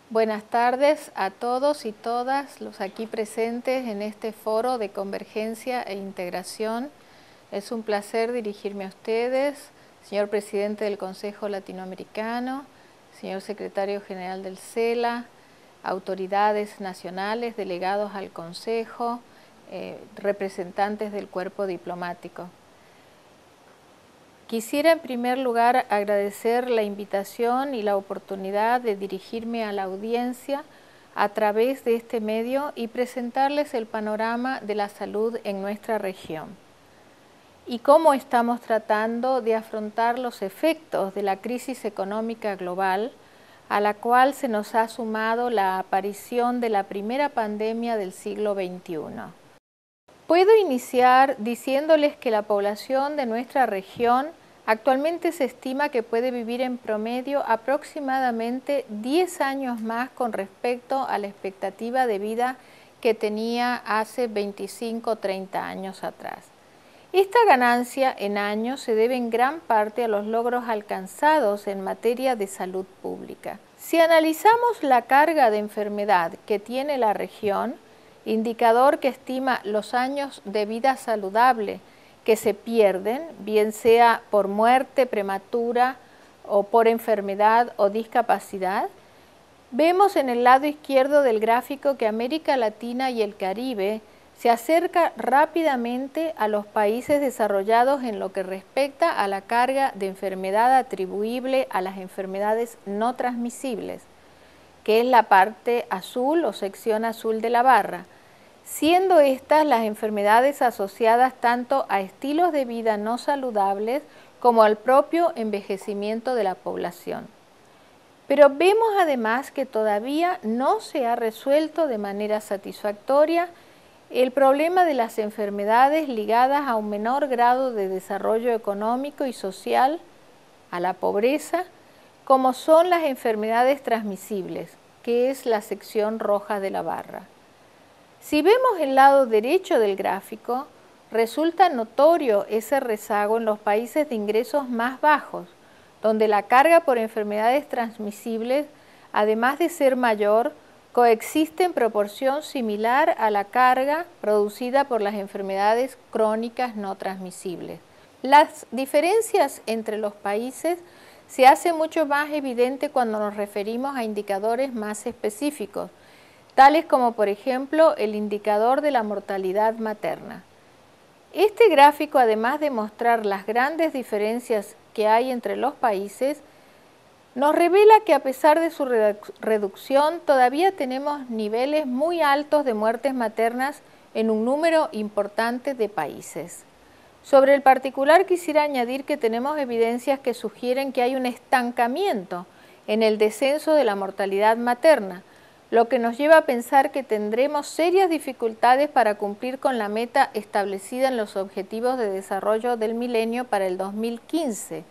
Buenas tardes a todos y todas los aquí presentes en este foro de convergencia e integración. Es un placer dirigirme a ustedes, señor presidente del Consejo Latinoamericano, señor secretario general del CELA, autoridades nacionales, delegados al Consejo, representantes del cuerpo diplomático. Quisiera en primer lugar agradecer la invitación y la oportunidad de dirigirme a la audiencia a través de este medio y presentarles el panorama de la salud en nuestra región y cómo estamos tratando de afrontar los efectos de la crisis económica global a la cual se nos ha sumado la aparición de la primera pandemia del siglo XXI. Puedo iniciar diciéndoles que la población de nuestra región actualmente se estima que puede vivir en promedio aproximadamente 10 años más con respecto a la expectativa de vida que tenía hace 25 o 30 años atrás. Esta ganancia en años se debe en gran parte a los logros alcanzados en materia de salud pública. Si analizamos la carga de enfermedad que tiene la región, indicador que estima los años de vida saludable que se pierden, bien sea por muerte prematura o por enfermedad o discapacidad, vemos en el lado izquierdo del gráfico que América Latina y el Caribe se acerca rápidamente a los países desarrollados en lo que respecta a la carga de enfermedad atribuible a las enfermedades no transmisibles, que es la parte azul o sección azul de la barra, siendo estas las enfermedades asociadas tanto a estilos de vida no saludables como al propio envejecimiento de la población. Pero vemos además que todavía no se ha resuelto de manera satisfactoria el problema de las enfermedades ligadas a un menor grado de desarrollo económico y social, a la pobreza, como son las enfermedades transmisibles, que es la sección roja de la barra. Si vemos el lado derecho del gráfico, resulta notorio ese rezago en los países de ingresos más bajos, donde la carga por enfermedades transmisibles, además de ser mayor, coexiste en proporción similar a la carga producida por las enfermedades crónicas no transmisibles. Las diferencias entre los países se hacen mucho más evidente cuando nos referimos a indicadores más específicos, tales como por ejemplo el indicador de la mortalidad materna. Este gráfico, además de mostrar las grandes diferencias que hay entre los países, nos revela que a pesar de su reducción todavía tenemos niveles muy altos de muertes maternas en un número importante de países. Sobre el particular quisiera añadir que tenemos evidencias que sugieren que hay un estancamiento en el descenso de la mortalidad materna, lo que nos lleva a pensar que tendremos serias dificultades para cumplir con la meta establecida en los Objetivos de Desarrollo del Milenio para el 2015,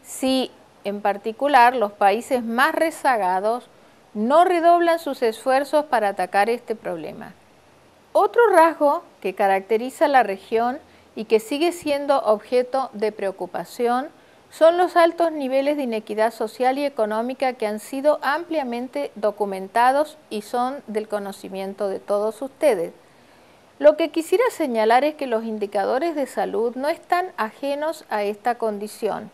si en particular los países más rezagados no redoblan sus esfuerzos para atacar este problema. Otro rasgo que caracteriza a la región y que sigue siendo objeto de preocupación son los altos niveles de inequidad social y económica que han sido ampliamente documentados y son del conocimiento de todos ustedes. Lo que quisiera señalar es que los indicadores de salud no están ajenos a esta condición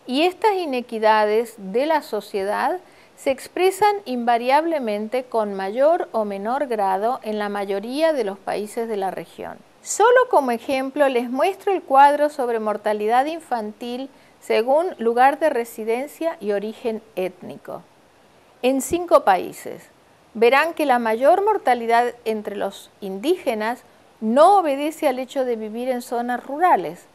y estas inequidades de la sociedad se expresan invariablemente con mayor o menor grado en la mayoría de los países de la región. Solo como ejemplo les muestro el cuadro sobre mortalidad infantil según lugar de residencia y origen étnico. En 5 países, verán que la mayor mortalidad entre los indígenas no obedece al hecho de vivir en zonas rurales.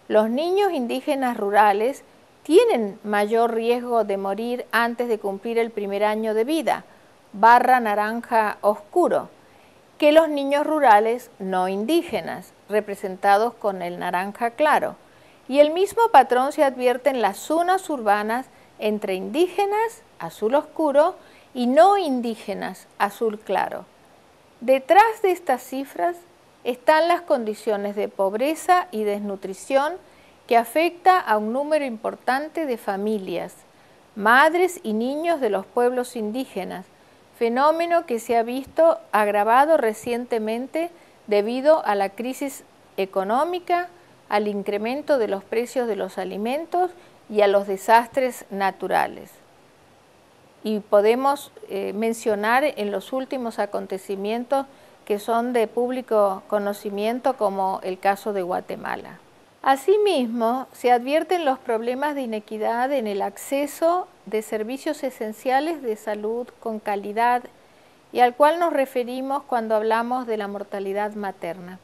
Los niños indígenas rurales tienen mayor riesgo de morir antes de cumplir el primer año de vida, barra naranja oscuro, que los niños rurales no indígenas, representados con el naranja claro. Y el mismo patrón se advierte en las zonas urbanas entre indígenas, azul oscuro, y no indígenas, azul claro. Detrás de estas cifras están las condiciones de pobreza y desnutrición que afecta a un número importante de familias, madres y niños de los pueblos indígenas, fenómeno que se ha visto agravado recientemente debido a la crisis económica, al incremento de los precios de los alimentos y a los desastres naturales. Y podemos mencionar en los últimos acontecimientos que son de público conocimiento, como el caso de Guatemala. Asimismo, se advierten los problemas de inequidad en el acceso de servicios esenciales de salud con calidad, y al cual nos referimos cuando hablamos de la mortalidad materna.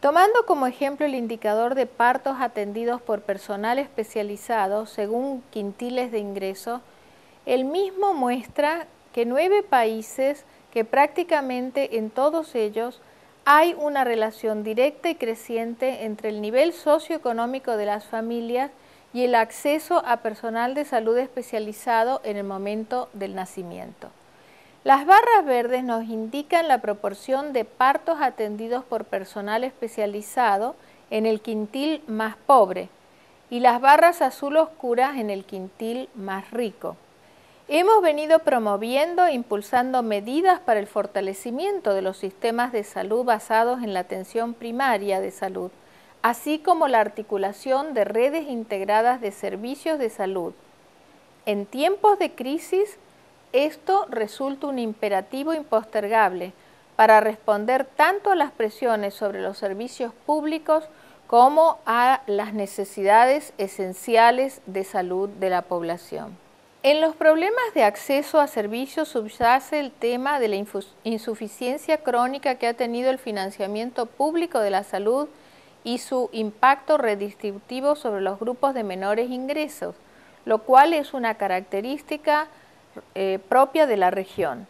Tomando como ejemplo el indicador de partos atendidos por personal especializado según quintiles de ingreso, el mismo muestra que 9 países, que prácticamente en todos ellos hay una relación directa y creciente entre el nivel socioeconómico de las familias y el acceso a personal de salud especializado en el momento del nacimiento. Las barras verdes nos indican la proporción de partos atendidos por personal especializado en el quintil más pobre y las barras azul oscuras en el quintil más rico. Hemos venido promoviendo e impulsando medidas para el fortalecimiento de los sistemas de salud basados en la atención primaria de salud, así como la articulación de redes integradas de servicios de salud. En tiempos de crisis, esto resulta un imperativo impostergable para responder tanto a las presiones sobre los servicios públicos como a las necesidades esenciales de salud de la población. En los problemas de acceso a servicios subyace el tema de la insuficiencia crónica que ha tenido el financiamiento público de la salud y su impacto redistributivo sobre los grupos de menores ingresos, lo cual es una característica propia de la región.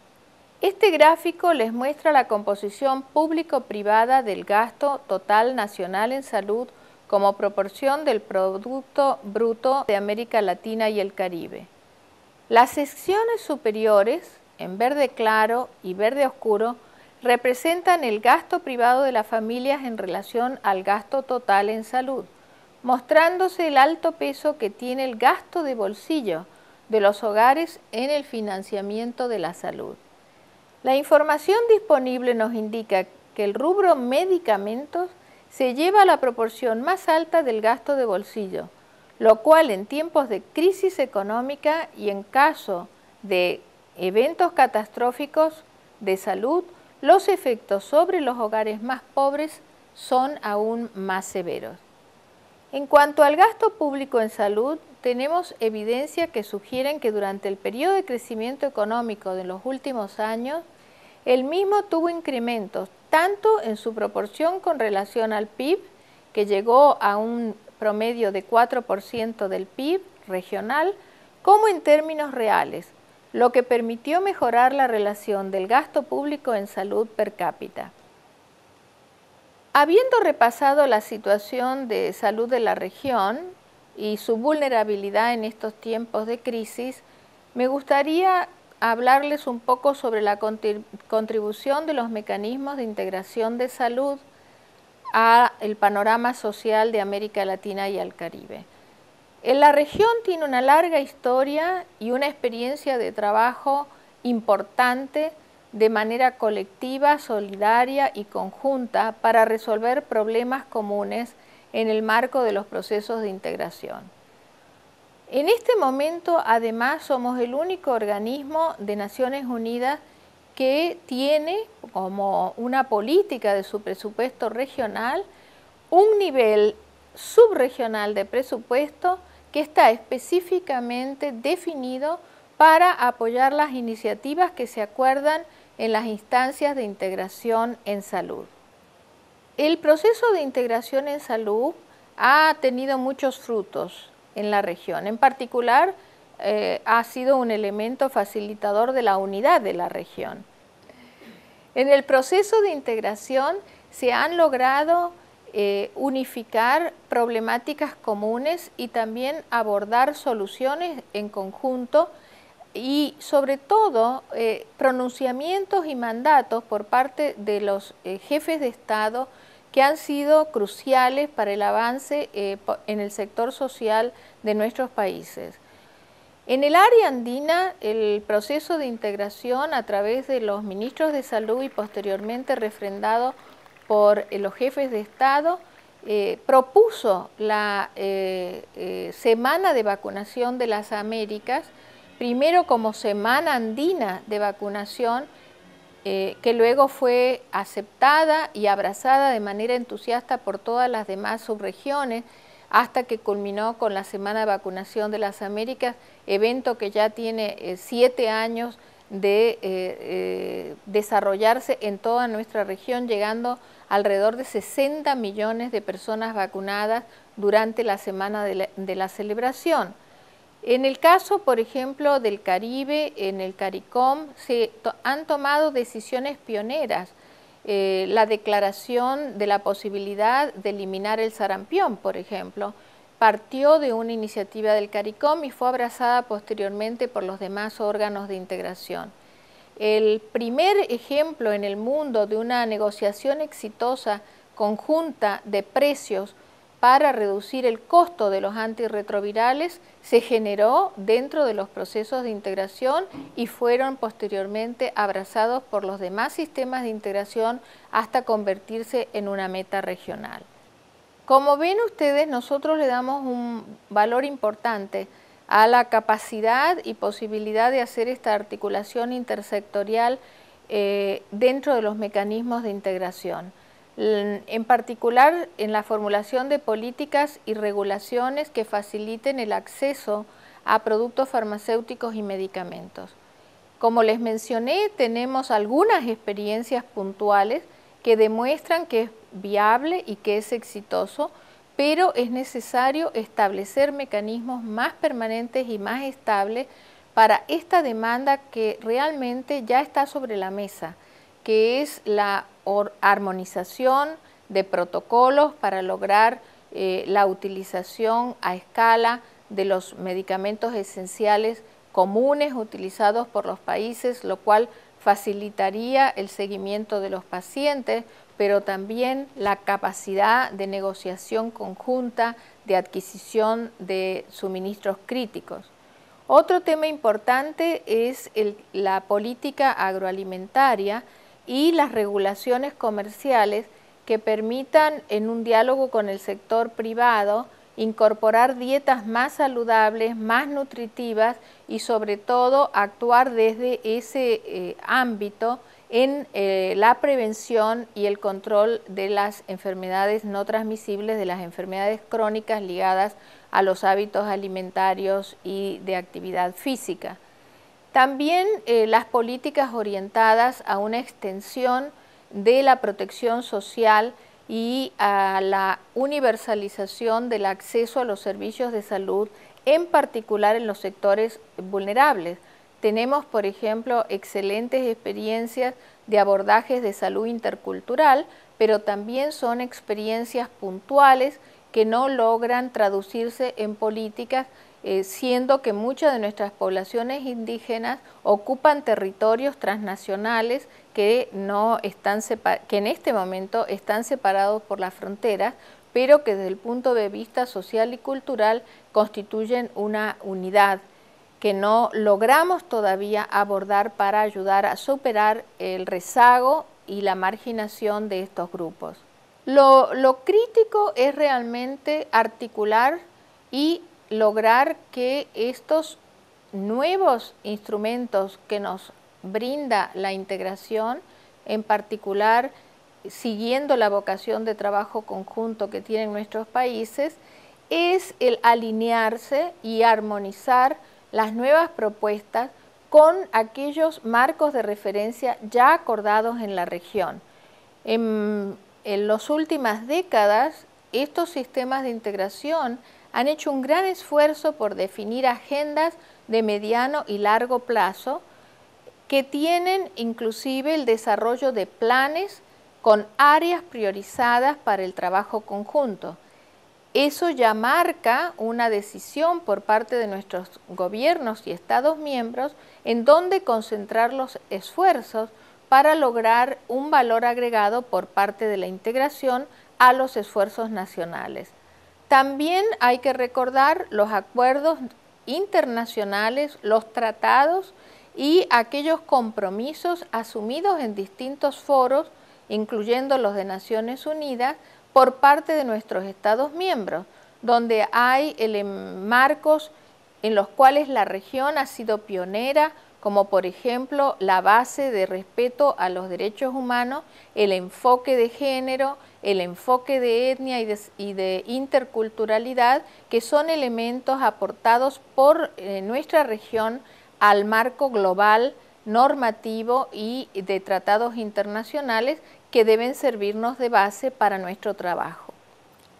Este gráfico les muestra la composición público-privada del gasto total nacional en salud como proporción del Producto Bruto de América Latina y el Caribe. Las secciones superiores, en verde claro y verde oscuro, representan el gasto privado de las familias en relación al gasto total en salud, mostrándose el alto peso que tiene el gasto de bolsillo de los hogares en el financiamiento de la salud. La información disponible nos indica que el rubro medicamentos se lleva la proporción más alta del gasto de bolsillo, lo cual en tiempos de crisis económica y en caso de eventos catastróficos de salud, los efectos sobre los hogares más pobres son aún más severos. En cuanto al gasto público en salud, tenemos evidencia que sugieren que durante el periodo de crecimiento económico de los últimos años, el mismo tuvo incrementos tanto en su proporción con relación al PIB, que llegó a un promedio de 4% del PIB regional, como en términos reales, lo que permitió mejorar la relación del gasto público en salud per cápita. Habiendo repasado la situación de salud de la región y su vulnerabilidad en estos tiempos de crisis, me gustaría hablarles un poco sobre la contribución de los mecanismos de integración de salud al panorama social de América Latina y al Caribe. La región tiene una larga historia y una experiencia de trabajo importante de manera colectiva, solidaria y conjunta para resolver problemas comunes en el marco de los procesos de integración. En este momento, además, somos el único organismo de Naciones Unidas que tiene como una política de su presupuesto regional un nivel subregional de presupuesto que está específicamente definido para apoyar las iniciativas que se acuerdan en las instancias de integración en salud. El proceso de integración en salud ha tenido muchos frutos en la región. En particular, ha sido un elemento facilitador de la unidad de la región. En el proceso de integración se han logrado unificar problemáticas comunes y también abordar soluciones en conjunto y sobre todo pronunciamientos y mandatos por parte de los jefes de Estado que han sido cruciales para el avance en el sector social de nuestros países. En el área andina, el proceso de integración a través de los ministros de salud y posteriormente refrendado por los jefes de Estado, propuso la Semana de Vacunación de las Américas, primero como Semana Andina de Vacunación, que luego fue aceptada y abrazada de manera entusiasta por todas las demás subregiones, hasta que culminó con la Semana de Vacunación de las Américas, evento que ya tiene 7 años de desarrollarse en toda nuestra región, llegando alrededor de 60 millones de personas vacunadas durante la semana de la celebración. En el caso, por ejemplo, del Caribe, en el CARICOM, se han tomado decisiones pioneras. La declaración de la posibilidad de eliminar el sarampión, por ejemplo, partió de una iniciativa del CARICOM y fue abrazada posteriormente por los demás órganos de integración. El primer ejemplo en el mundo de una negociación exitosa conjunta de precios para reducir el costo de los antirretrovirales se generó dentro de los procesos de integración y fueron posteriormente abrazados por los demás sistemas de integración hasta convertirse en una meta regional. Como ven ustedes, nosotros le damos un valor importante a la capacidad y posibilidad de hacer esta articulación intersectorial dentro de los mecanismos de integración. En particular en la formulación de políticas y regulaciones que faciliten el acceso a productos farmacéuticos y medicamentos. Como les mencioné, tenemos algunas experiencias puntuales que demuestran que es viable y que es exitoso, pero es necesario establecer mecanismos más permanentes y más estables para esta demanda que realmente ya está sobre la mesa, que es la armonización de protocolos para lograr la utilización a escala de los medicamentos esenciales comunes utilizados por los países, lo cual facilitaría el seguimiento de los pacientes, pero también la capacidad de negociación conjunta, de adquisición de suministros críticos. Otro tema importante es la política agroalimentaria y las regulaciones comerciales que permitan, en un diálogo con el sector privado, incorporar dietas más saludables, más nutritivas y sobre todo actuar desde ese ámbito en la prevención y el control de las enfermedades no transmisibles, de las enfermedades crónicas ligadas a los hábitos alimentarios y de actividad física. También las políticas orientadas a una extensión de la protección social y a la universalización del acceso a los servicios de salud, en particular en los sectores vulnerables. Tenemos, por ejemplo, excelentes experiencias de abordajes de salud intercultural, pero también son experiencias puntuales que no logran traducirse en políticas, siendo que muchas de nuestras poblaciones indígenas ocupan territorios transnacionales que en este momento están separados por las fronteras, pero que desde el punto de vista social y cultural constituyen una unidad que no logramos todavía abordar para ayudar a superar el rezago y la marginación de estos grupos. Lo crítico es realmente articular y lograr que estos nuevos instrumentos que nos brinda la integración, en particular siguiendo la vocación de trabajo conjunto que tienen nuestros países, es el alinearse y armonizar las nuevas propuestas con aquellos marcos de referencia ya acordados en la región. En las últimas décadas, estos sistemas de integración han hecho un gran esfuerzo por definir agendas de mediano y largo plazo que tienen inclusive el desarrollo de planes con áreas priorizadas para el trabajo conjunto. Eso ya marca una decisión por parte de nuestros gobiernos y estados miembros en donde concentrar los esfuerzos para lograr un valor agregado por parte de la integración a los esfuerzos nacionales. También hay que recordar los acuerdos internacionales, los tratados y aquellos compromisos asumidos en distintos foros, incluyendo los de Naciones Unidas, por parte de nuestros Estados miembros, donde hay marcos en los cuales la región ha sido pionera, como por ejemplo la base de respeto a los derechos humanos, el enfoque de género, el enfoque de etnia y de interculturalidad, que son elementos aportados por nuestra región al marco global normativo y de tratados internacionales que deben servirnos de base para nuestro trabajo.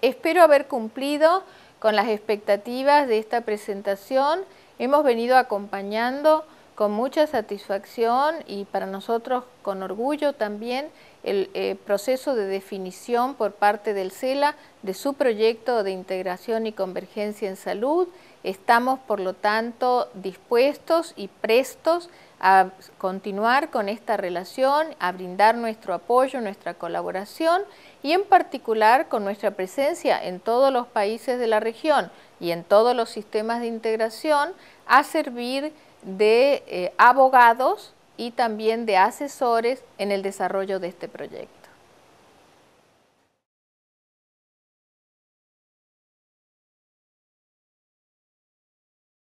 Espero haber cumplido con las expectativas de esta presentación. Hemos venido acompañando con mucha satisfacción y para nosotros con orgullo también el proceso de definición por parte del CELA de su proyecto de integración y convergencia en salud. Estamos, por lo tanto, dispuestos y prestos a continuar con esta relación, a brindar nuestro apoyo, nuestra colaboración y en particular con nuestra presencia en todos los países de la región y en todos los sistemas de integración a servir de abogados y también de asesores en el desarrollo de este proyecto.